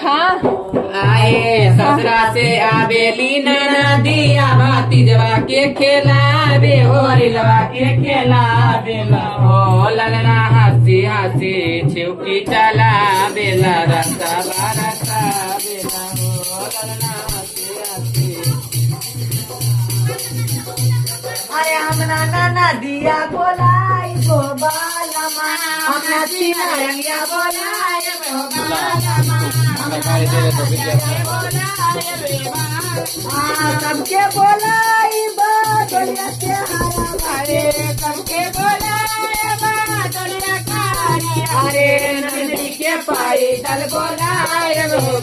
हाँ आए ससुरा से आवेली नदिया भाती जवा के खेलावे हो रिलवा के खेलावे हो ललना हंसी हंसी छिवकी चला बेला रस्ता बारसा बेला हो ललना हंसी हंसी। अरे हमरा नाना दिया बोलाई गो बालमा हमरा चिनारिया बोलाई गो बालमा सबके बोलाई बादलिया के हारा अरे सबके बोलाई बादलिया खारी अरे नंदी के पाई दल बोलाई गो